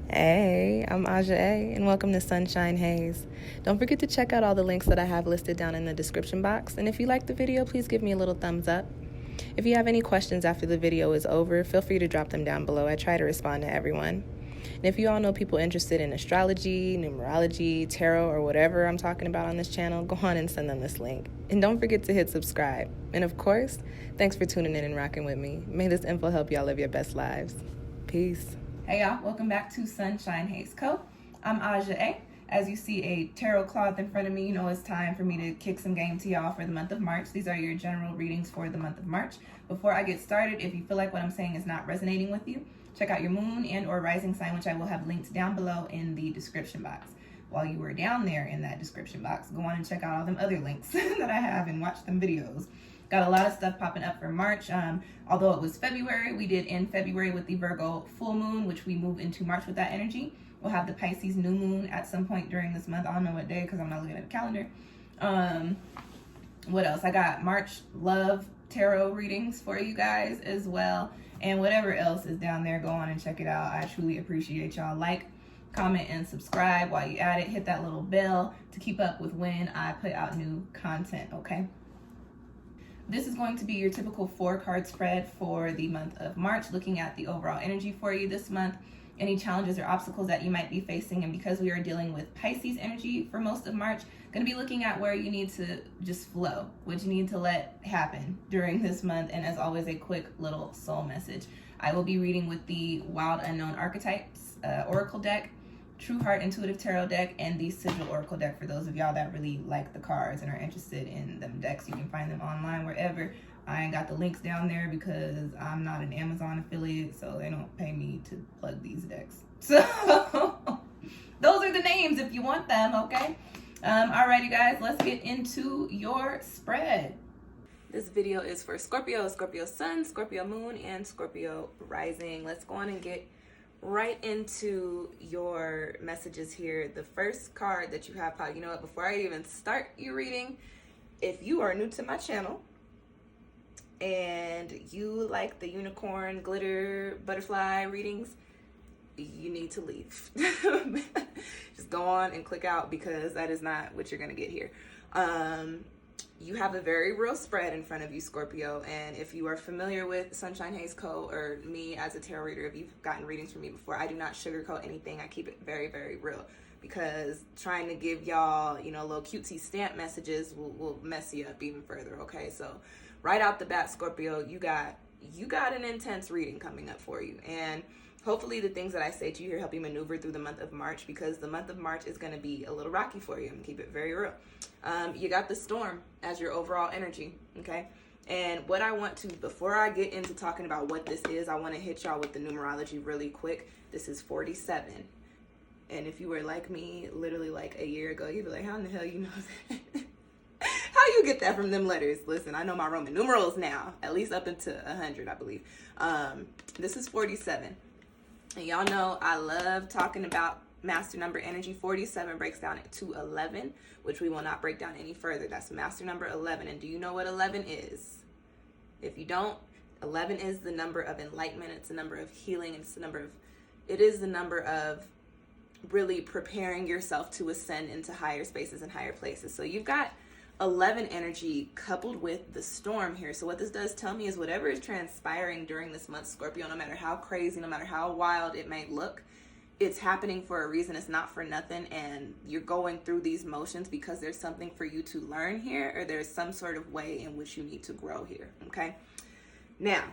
Hey, I'm Aja A, and welcome to Sunshine Haze. Don't forget to check out all the links that I have listed down in the description box, and if you like the video, please give me a little thumbs up. If you have any questions after the video is over, feel free to drop them down below. I try to respond to everyone. And if you all know people interested in astrology, numerology, tarot, or whatever I'm talking about on this channel, go on and send them this link. And don't forget to hit subscribe. And of course, thanks for tuning in and rocking with me. May this info help y'all live your best lives. Peace. Hey y'all, welcome back to SunshinehazeCo. I'm Aja A. As you see a tarot cloth in front of me, you know it's time for me to kick some game to y'all for the month of March. These are your general readings for the month of March. Before I get started, if you feel like what I'm saying is not resonating with you, check out your moon and or rising sign, which I will have linked down below in the description box. While you were down there in that description box, go on and check out all them other links that I have and watch them videos. Got a lot of stuff popping up for March. Although it was February, we did end February with the Virgo full moon, which we move into March with that energy. We'll have the Pisces new moon at some point during this month. I don't know what day because I'm not looking at the calendar. What else? I got March love tarot readings for you guys as well. And whatever else is down there, go on and check it out. I truly appreciate y'all. Like, comment, and subscribe while you at it. Hit that little bell to keep up with when I put out new content, okay? This is going to be your typical 4-card spread for the month of March, looking at the overall energy for you this month, any challenges or obstacles that you might be facing. And because we are dealing with Pisces energy for most of March, going to be looking at where you need to just flow, what you need to let happen during this month. And as always, a quick little soul message. I will be reading with the Wild Unknown Archetypes Oracle deck, True Heart Intuitive Tarot deck, and the Sigil Oracle deck. For those of y'all that really like the cards and are interested in them decks, you can find them online wherever. I ain't got the links down there because I'm not an Amazon affiliate, so they don't pay me to plug these decks. So those are the names if you want them, okay? Alrighty guys, let's get into your spread. This video is for Scorpio, Scorpio Sun, Scorpio Moon, and Scorpio Rising. Let's go on and get right into your messages here. The first card that you have, you know what, before I even start your reading, if you are new to my channel and you like the unicorn, glitter, butterfly readings, you need to leave. Just go on and click out because that is not what you're gonna get here. You have a very real spread in front of you, Scorpio, and if you are familiar with SunshinehazeCo or me as a tarot reader, if you've gotten readings from me before, I do not sugarcoat anything. I keep it very, very real because trying to give y'all, you know, little cutesy stamp messages will mess you up even further, okay? So right out the bat, Scorpio, you got an intense reading coming up for you, and hopefully the things that I say to you here help you maneuver through the month of March, because the month of March is going to be a little rocky for you. I'm going to keep it very real. You got the storm as your overall energy, okay? And what I want to, before I get into talking about what this is, I want to hit y'all with the numerology really quick. This is 47. And if you were like me, literally like a year ago, you'd be like, how in the hell you know that? How you get that from them letters? Listen, I know my Roman numerals now, at least up into 100, I believe. This is 47. And y'all know I love talking about master number energy. 47 breaks down to 11, which we will not break down any further. That's master number 11. And do you know what 11 is? If you don't, 11 is the number of enlightenment. It's the number of healing. It is the number of really preparing yourself to ascend into higher spaces and higher places. So you've got 11 energy coupled with the storm here. So what this does tell me is whatever is transpiring during this month, Scorpio, no matter how crazy, no matter how wild it may look, it's happening for a reason. It's not for nothing, and you're going through these motions because there's something for you to learn here, or there's some sort of way in which you need to grow here, okay? Now,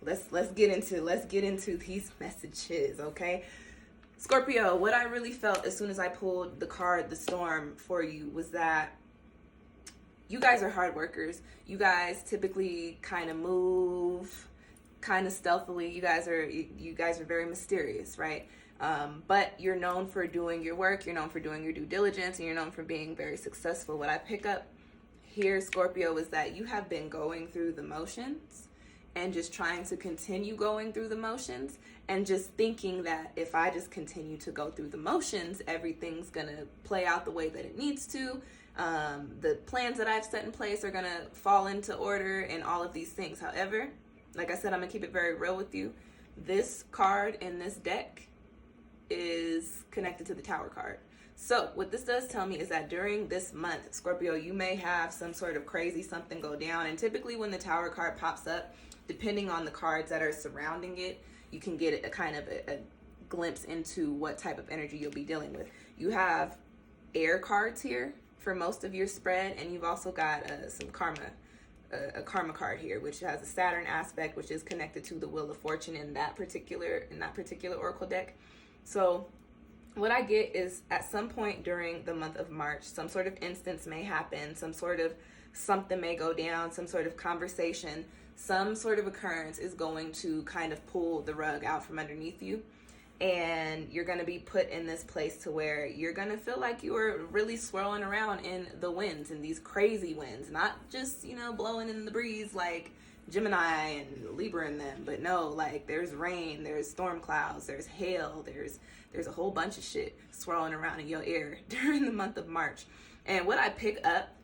let's get into these messages, okay? Scorpio, what I really felt as soon as I pulled the card, the storm, for you was that you guys are hard workers. You guys typically kind of move kind of stealthily. You guys are very mysterious, right? But you're known for doing your work. You're known for doing your due diligence, and you're known for being very successful. What I pick up here, Scorpio, is that you have been going through the motions and just trying to continue going through the motions and just thinking that if I just continue to go through the motions, everything's going to play out the way that it needs to. The plans that I've set in place are going to fall into order and all of these things. However, like I said, I'm going to keep it very real with you. This card in this deck is connected to the Tower card. So what this does tell me is that during this month, Scorpio, you may have some sort of crazy something go down. And typically when the Tower card pops up, depending on the cards that are surrounding it, you can get a kind of a glimpse into what type of energy you'll be dealing with. You have air cards here for most of your spread, and you've also got some karma, a karma card here, which has a Saturn aspect, which is connected to the Wheel of Fortune in that particular oracle deck. So what I get is at some point during the month of March, some sort of instance may happen, some sort of something may go down, some sort of conversation, some sort of occurrence is going to kind of pull the rug out from underneath you. And you're going to be put in this place to where you're going to feel like you are really swirling around in the winds, in these crazy winds, not just, blowing in the breeze like Gemini and Libra in them, but no, like there's rain, there's storm clouds, there's hail, there's a whole bunch of shit swirling around in your ear during the month of March. And what I pick up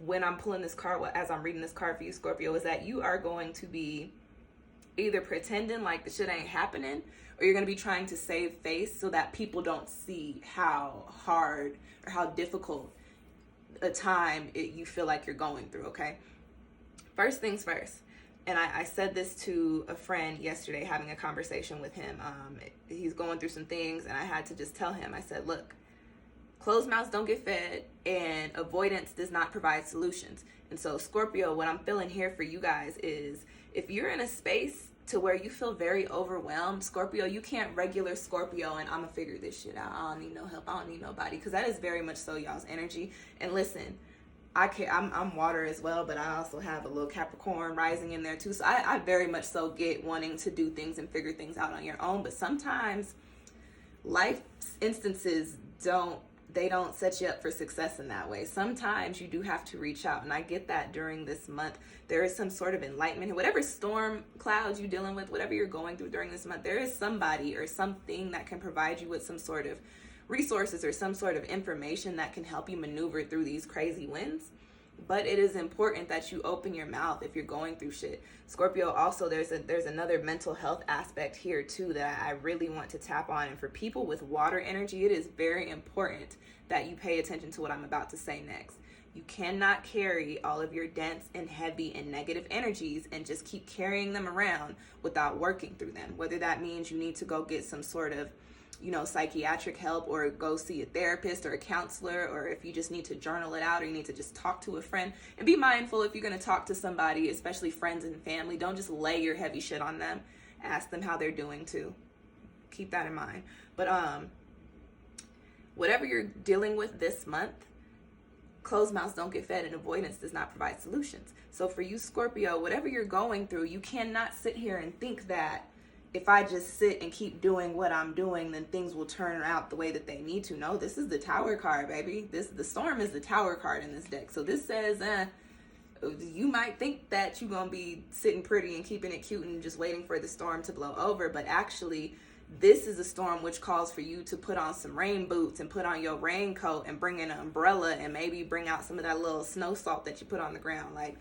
when I'm pulling this card, as I'm reading this card for you, Scorpio, is that you are going to be either pretending like the shit ain't happening, or you're going to be trying to save face so that people don't see how hard or how difficult a time you feel like you're going through, okay? First things first, and I said this to a friend yesterday, having a conversation with him. He's going through some things, and I had to just tell him, I said, look, closed mouths don't get fed, and avoidance does not provide solutions. And so, Scorpio, what I'm feeling here for you guys is, if you're in a space to where you feel very overwhelmed, Scorpio, you can't regular Scorpio and I'm gonna figure this shit out, I don't need no help, I don't need nobody, because that is very much so y'all's energy. And listen, I'm water as well, but I also have a little Capricorn rising in there too, so I very much so get wanting to do things and figure things out on your own. But sometimes life instances don't set you up for success in that way. Sometimes you do have to reach out, and I get that during this month. There is some sort of enlightenment. Whatever storm clouds you're dealing with, whatever you're going through during this month, there is somebody or something that can provide you with some sort of resources or some sort of information that can help you maneuver through these crazy winds. But it is important that you open your mouth if you're going through shit. Scorpio, also there's another mental health aspect here too that I really want to tap on. And for people with water energy, it is very important that you pay attention to what I'm about to say next. You cannot carry all of your dense and heavy and negative energies and just keep carrying them around without working through them. Whether that means you need to go get some sort of psychiatric help, or go see a therapist or a counselor, or if you just need to journal it out, or you need to just talk to a friend. And be mindful, if you're going to talk to somebody, especially friends and family, don't just lay your heavy shit on them. Ask them how they're doing too. Keep that in mind. But whatever you're dealing with this month, closed mouths don't get fed, and avoidance does not provide solutions. So for you, Scorpio, whatever you're going through, you cannot sit here and think that if I just sit and keep doing what I'm doing, then things will turn out the way that they need to. No, this is the Tower card, baby. The storm is the Tower card in this deck. So this says, you might think that you're going to be sitting pretty and keeping it cute and just waiting for the storm to blow over. But actually, this is a storm which calls for you to put on some rain boots and put on your raincoat and bring in an umbrella and maybe bring out some of that little snow salt that you put on the ground. Like,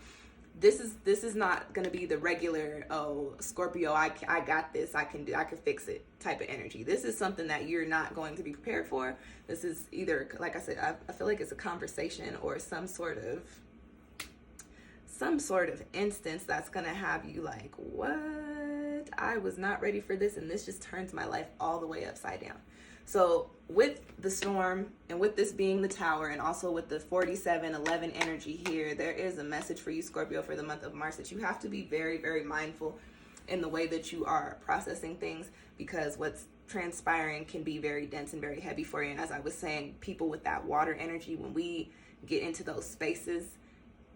this is not going to be the regular, oh, Scorpio, I got this, I can fix it type of energy. This is something that you're not going to be prepared for. This is either, like I said, I feel like it's a conversation or some sort of instance that's going to have you like, what? I was not ready for this, and this just turns my life all the way upside down. So with the storm, and with this being the Tower, and also with the 4711 energy here, there is a message for you, Scorpio, for the month of March, that you have to be very, very mindful in the way that you are processing things, because what's transpiring can be very dense and very heavy for you. And as I was saying, people with that water energy, when we get into those spaces,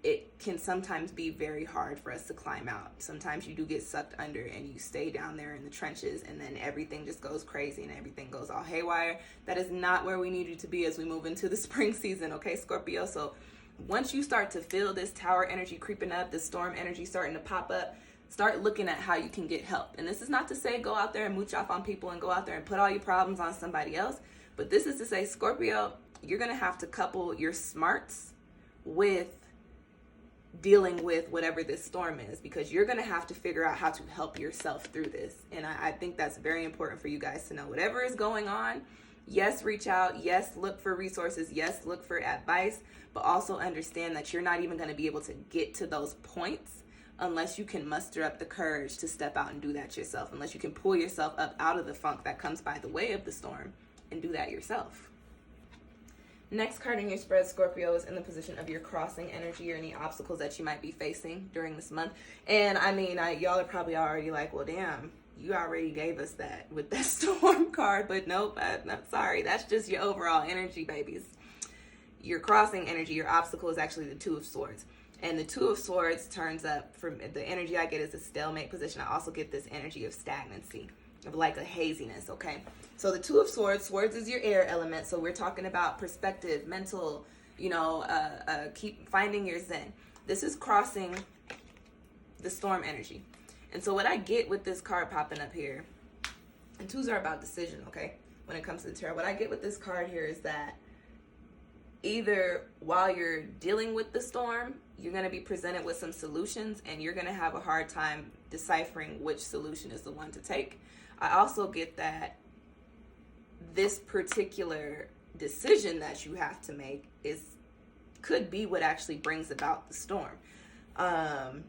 it can sometimes be very hard for us to climb out. Sometimes you do get sucked under and you stay down there in the trenches, and then everything just goes crazy and everything goes all haywire. That is not where we need you to be as we move into the spring season, okay, Scorpio? So once you start to feel this Tower energy creeping up, this storm energy starting to pop up, start looking at how you can get help. And this is not to say go out there and mooch off on people and go out there and put all your problems on somebody else, but this is to say, Scorpio, you're going to have to couple your smarts with dealing with whatever this storm is, because you're going to have to figure out how to help yourself through this. And I think that's very important for you guys to know. Whatever is going on, Yes, reach out. Yes, look for resources. Yes, look for advice, but also understand that you're not even going to be able to get to those points unless you can muster up the courage to step out and do that yourself, unless you can pull yourself up out of the funk that comes by the way of the storm and do that yourself. Next card in your spread, Scorpio, is in the position of your crossing energy or any obstacles that you might be facing during this month. And I mean, y'all are probably already like, well, damn, you already gave us that with that storm card, but nope, I'm sorry. That's just your overall energy, babies. Your crossing energy, your obstacle is actually the Two of Swords. And the Two of Swords turns up, from the energy I get is a stalemate position. I also get this energy of stagnancy, of like a haziness, okay? So the Two of Swords, swords is your air element. So we're talking about perspective, mental, keep finding your zen. This is crossing the storm energy. And so what I get with this card popping up here, and twos are about decision, okay? When it comes to the tarot, what I get with this card here is that either while you're dealing with the storm, you're going to be presented with some solutions and you're going to have a hard time deciphering which solution is the one to take. I also get that this particular decision that you have to make could be what actually brings about the storm. And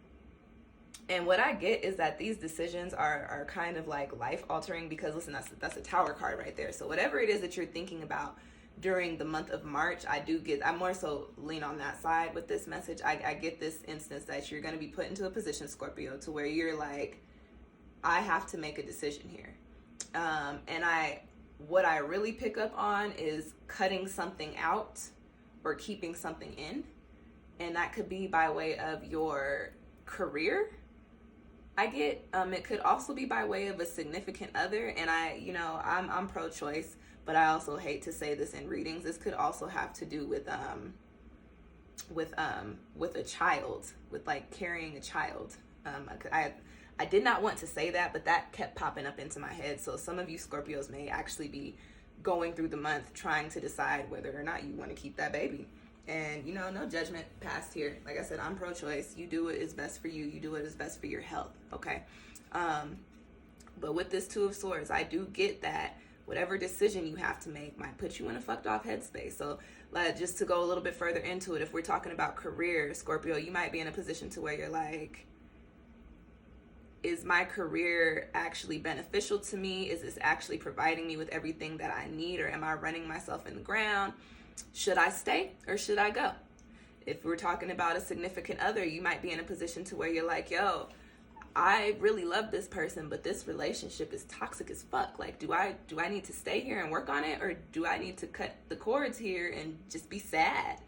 what I get is that these decisions are kind of like life altering, because listen, that's a Tower card right there. So whatever it is that you're thinking about during the month of March, I more so lean on that side with this message. I get this instance that you're going to be put into a position, Scorpio, to where you're like, I have to make a decision here. And what I really pick up on is cutting something out or keeping something in. And that could be by way of your career. I get, it could also be by way of a significant other. And I'm pro-choice, but I also hate to say this in readings. This could also have to do with a child, with like carrying a child. I did not want to say that, but that kept popping up into my head. So some of you Scorpios may actually be going through the month trying to decide whether or not you want to keep that baby. And, no judgment passed here. Like I said, I'm pro-choice. You do what is best for you. You do what is best for your health, okay? But with this Two of Swords, I do get that whatever decision you have to make might put you in a fucked off headspace. So just to go a little bit further into it, if we're talking about career, Scorpio, you might be in a position to where you're like, is my career actually beneficial to me? Is this actually providing me with everything that I need? Or am I running myself in the ground? Should I stay or should I go? If we're talking about a significant other, you might be in a position to where you're like, yo, I really love this person, but this relationship is toxic as fuck. Like, do I need to stay here and work on it? Or do I need to cut the cords here and just be sad?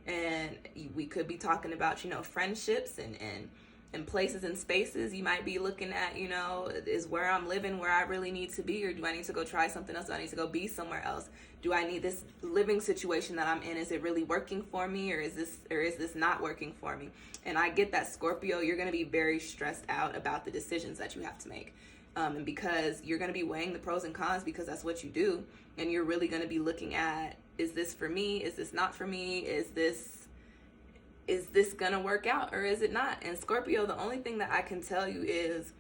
And we could be talking about, friendships and places and spaces. You might be looking at, is where I'm living where I really need to be, or do I need to go try something else? Do I need to go be somewhere else? Do I need this living situation that I'm in? Is it really working for me, or is this not working for me? And I get that, Scorpio, you're going to be very stressed out about the decisions that you have to make. And because you're going to be weighing the pros and cons, because that's what you do. And you're really going to be looking at, is this for me? Is this not for me? Is this gonna work out or is it not? And Scorpio, the only thing that I can tell you is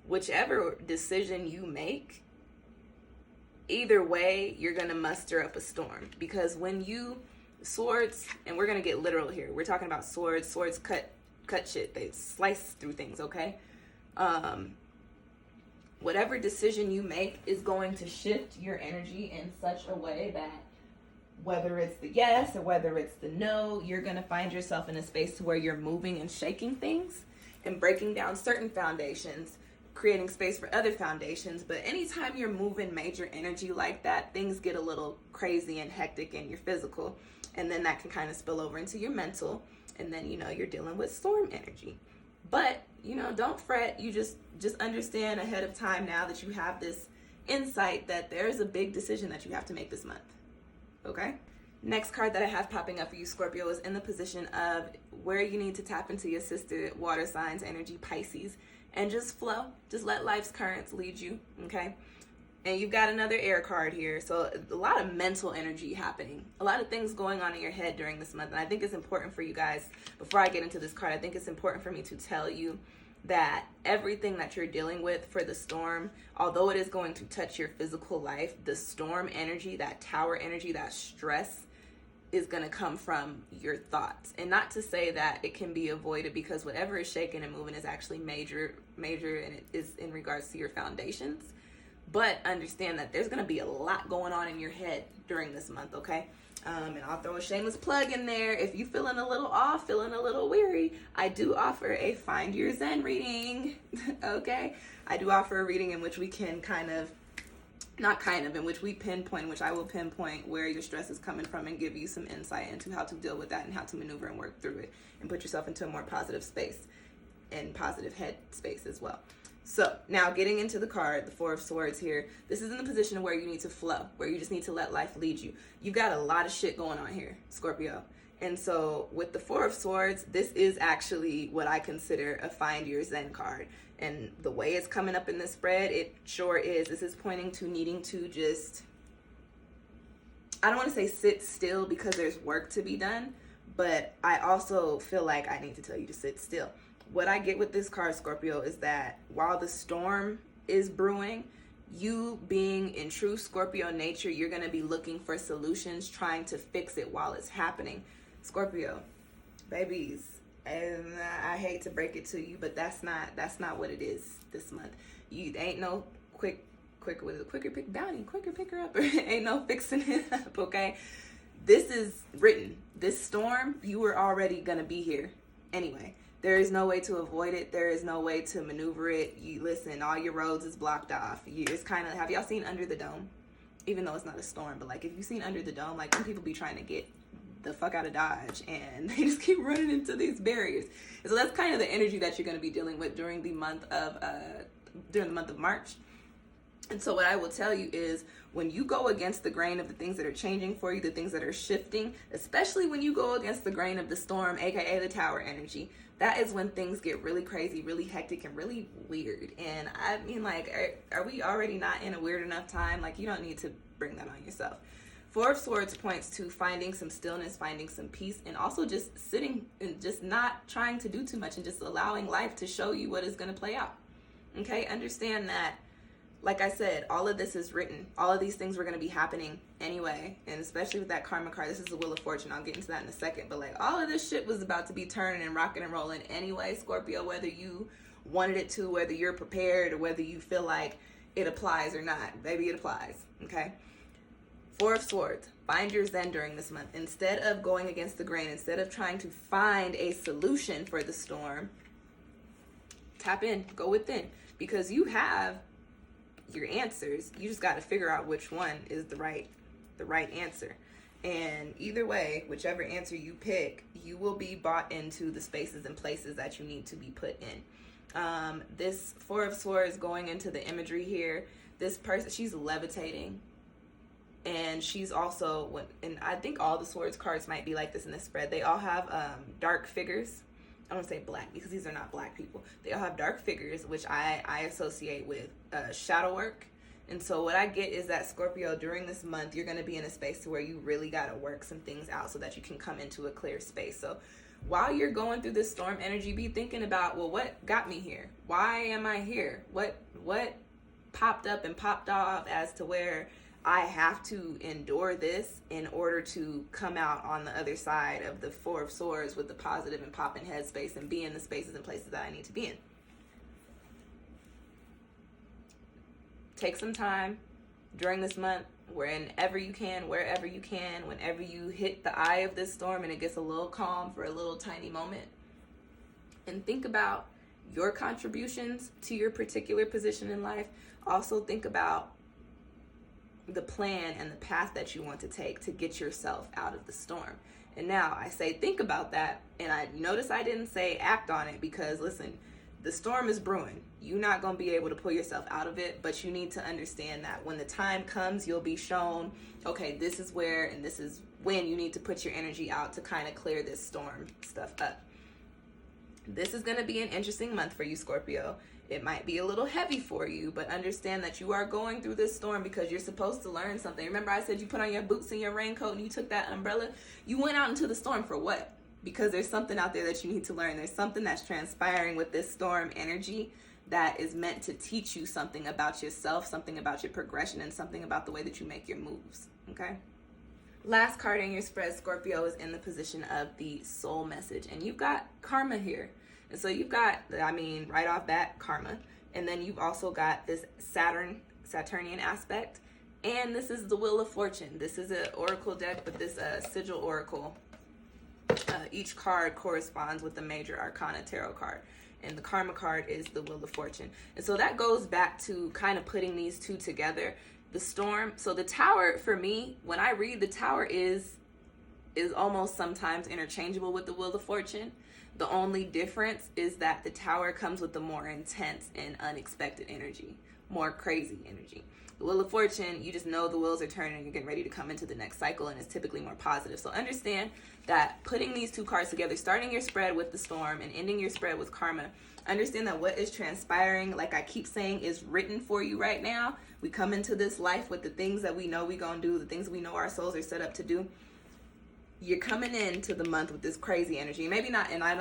whichever decision you make, either way, you're gonna muster up a storm. Because when swords, and we're gonna get literal here, we're talking about swords cut shit, they slice through things, okay? Whatever decision you make is going to shift your energy in such a way that whether it's the yes or whether it's the no, you're going to find yourself in a space to where you're moving and shaking things and breaking down certain foundations, creating space for other foundations. But anytime you're moving major energy like that, things get a little crazy and hectic in your physical. And then that can kind of spill over into your mental. And then, you're dealing with storm energy. But, don't fret. You just understand ahead of time now that you have this insight that there's a big decision that you have to make this month. Okay. Next card that I have popping up for you, Scorpio, is in the position of where you need to tap into your sister water signs energy, Pisces, and just flow. Just let life's currents lead you. Okay. And you've got another air card here. So a lot of mental energy happening, a lot of things going on in your head during this month. And I think it's important for you guys, before I get into this card, I think it's important for me to tell you that everything that you're dealing with for the storm, although it is going to touch your physical life, the storm energy, that tower energy, that stress is going to come from your thoughts. And not to say that it can be avoided, because whatever is shaking and moving is actually major, and it is in regards to your foundations. But understand that there's going to be a lot going on in your head during this month, okay? And I'll throw a shameless plug in there. If you're feeling a little off, feeling a little weary, I do offer a Find Your Zen reading, okay? I do offer a reading in which we can in which we pinpoint, which I will pinpoint where your stress is coming from and give you some insight into how to deal with that and how to maneuver and work through it and put yourself into a more positive space and positive head space as well. So now getting into the card, the Four of Swords here, this is in the position of where you need to flow, where you just need to let life lead you. You've got a lot of shit going on here, Scorpio. And so with the Four of Swords, this is actually what I consider a Find Your Zen card. And the way it's coming up in the spread, it sure is. This is pointing to needing to just, I don't want to say sit still because there's work to be done, but I also feel like I need to tell you to sit still. What I get with this card, Scorpio, is that while the storm is brewing, you being in true Scorpio nature, you're going to be looking for solutions, trying to fix it while it's happening. Scorpio, babies, and I hate to break it to you, but that's not what it is this month. You ain't no quicker picker up, ain't no fixing it up, okay? This is written. This storm, you were already going to be here anyway. There is no way to avoid it. There is no way to maneuver it. You listen, all your roads is blocked off. It's kind of, have y'all seen Under the Dome? Even though it's not a storm, but like if you've seen Under the Dome, like when people be trying to get the fuck out of Dodge and they just keep running into these barriers. And so that's kind of the energy that you're going to be dealing with during the month of March. And so what I will tell you is when you go against the grain of the things that are changing for you, the things that are shifting, especially when you go against the grain of the storm, aka the tower energy, that is when things get really crazy, really hectic, and really weird. And I mean, like, are we already not in a weird enough time? Like, you don't need to bring that on yourself. Four of Swords points to finding some stillness, finding some peace, and also just sitting and just not trying to do too much and just allowing life to show you what is going to play out. Okay? Understand that, like I said, all of this is written. All of these things were going to be happening anyway. And especially with that karma card, this is the Wheel of Fortune. I'll get into that in a second. But like all of this shit was about to be turning and rocking and rolling anyway, Scorpio, whether you wanted it to, whether you're prepared, or whether you feel like it applies or not. Baby, it applies. Okay? Four of Swords. Find your Zen during this month. Instead of going against the grain, instead of trying to find a solution for the storm, tap in, go within. Because you have your answers. You just got to figure out which one is the right answer. And either way, whichever answer you pick, you will be brought into the spaces and places that you need to be put in. This Four of Swords going into the imagery here, this person, she's levitating. And she's also, and I think all the Swords cards might be like this in this spread. They all have dark figures. I don't say black because these are not black people. They all have dark figures, which I associate with shadow work. And so what I get is that, Scorpio, during this month, you're going to be in a space to where you really got to work some things out so that you can come into a clear space. So while you're going through this storm energy, be thinking about, well, what got me here? Why am I here? What popped up and popped off as to where I have to endure this in order to come out on the other side of the Four of Swords with the positive and popping headspace and be in the spaces and places that I need to be in. Take some time during this month, wherever you can, whenever you hit the eye of this storm and it gets a little calm for a little tiny moment, and think about your contributions to your particular position in life. Also think about the plan and the path that you want to take to get yourself out of the storm. And now I say think about that, and I notice I didn't say act on it, because listen, the storm is brewing. You're not going to be able to pull yourself out of it, but you need to understand that when the time comes, you'll be shown, okay, this is where and this is when you need to put your energy out to kind of clear this storm stuff up. This is going to be an interesting month for you, Scorpio. It might be a little heavy for you, but understand that you are going through this storm because you're supposed to learn something. Remember I said you put on your boots and your raincoat and you took that umbrella? You went out into the storm for what? because there's something out there that you need to learn. There's something that's transpiring with this storm energy that is meant to teach you something about yourself, something about your progression, and something about the way that you make your moves, okay? Last card in your spread, Scorpio, is in the position of the soul message. And you've got karma here. And so you've got, I mean, right off bat, karma. And then you've also got this Saturnian aspect. And this is the Wheel of Fortune. This is an oracle deck, but this sigil oracle. Each card corresponds with the major arcana tarot card. And the karma card is the Wheel of Fortune. And so that goes back to kind of putting these two together. The storm, so the tower, for me, when I read, the tower is almost sometimes interchangeable with the Wheel of Fortune. The only difference is that the tower comes with the more intense and unexpected energy, more crazy energy. The Wheel of Fortune, you just know the wheels are turning and you're getting ready to come into the next cycle, and it's typically more positive. So understand that putting these two cards together, starting your spread with the storm and ending your spread with karma, understand that what is transpiring, like I keep saying, is written for you right now. We come into this life with the things that we know we're going to do, the things we know our souls are set up to do. You're coming into the month with this crazy energy. Maybe not, and I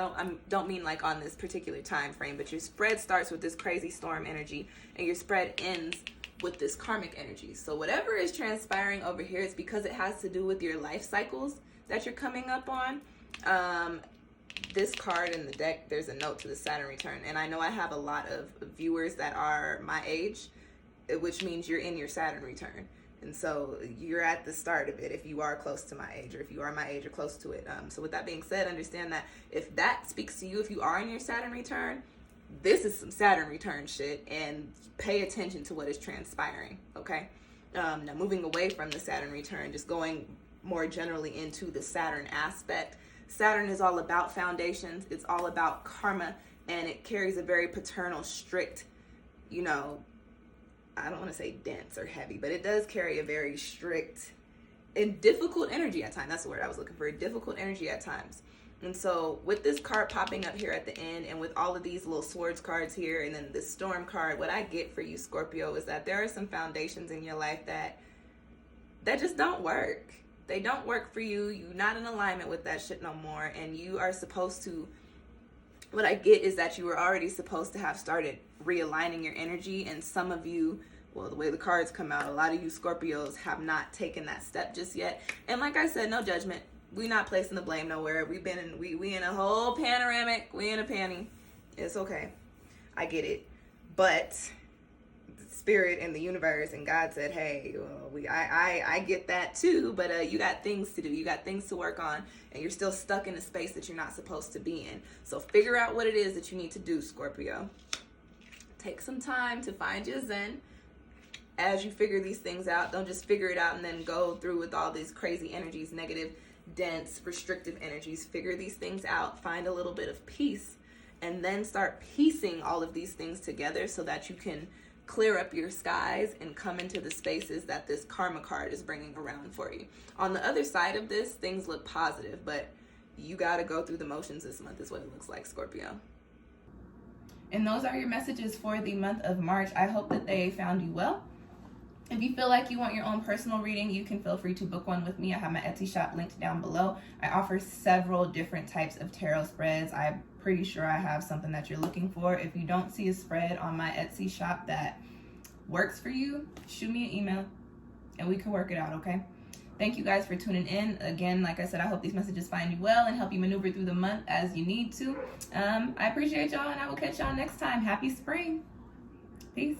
don't mean like on this particular time frame, but your spread starts with this crazy storm energy and your spread ends with this karmic energy. So whatever is transpiring over here is because it has to do with your life cycles that you're coming up on. This card in the deck, there's a note to the Saturn return. And I know I have a lot of viewers that are my age, which means you're in your Saturn return. And so you're at the start of it if you are close to my age, or if you are my age or close to it. So with that being said, understand that if that speaks to you, if you are in your Saturn return, this is some Saturn return shit, and pay attention to what is transpiring, okay? Now moving away from the Saturn return, just going more generally into the Saturn aspect. Saturn is all about foundations. It's all about karma, and it carries a very paternal, strict, you know, I don't want to say dense or heavy, but it does carry a very strict and difficult energy at times. That's the word I was looking for, difficult energy at times. And so with this card popping up here at the end, and with all of these little swords cards here, and then the storm card, what I get for you, Scorpio, is that there are some foundations in your life that just don't work. They don't work for you. You're not in alignment with that shit no more. And you are supposed to, what I get is that you were already supposed to have started realigning your energy. And some of you, well, the way the cards come out, a lot of you Scorpios have not taken that step just yet. And like I said, no judgment. We not placing the blame nowhere. We've been in, we in a whole panoramic. We in a panty. It's okay. I get it. But Spirit and the universe and God said, hey, I get that too, but you got things to do. You got things to work on, and you're still stuck in a space that you're not supposed to be in. So figure out what it is that you need to do, Scorpio. Take some time to find your zen. As you figure these things out, don't just figure it out and then go through with all these crazy energies, negative, dense, restrictive energies. Figure these things out, find a little bit of peace, and then start piecing all of these things together so that you can clear up your skies and come into the spaces that this karma card is bringing around for you. On the other side of this, things look positive, but you got to go through the motions this month is what it looks like, Scorpio. And those are your messages for the month of March. I hope that they found you well. If you feel like you want your own personal reading, you can feel free to book one with me. I have my Etsy shop linked down below. I offer several different types of tarot spreads. I'm pretty sure I have something that you're looking for. If you don't see a spread on my Etsy shop that works for you, shoot me an email and we can work it out, okay? Thank you guys for tuning in. Again, like I said, I hope these messages find you well and help you maneuver through the month as you need to. I appreciate y'all, and I will catch y'all next time. Happy spring. Peace.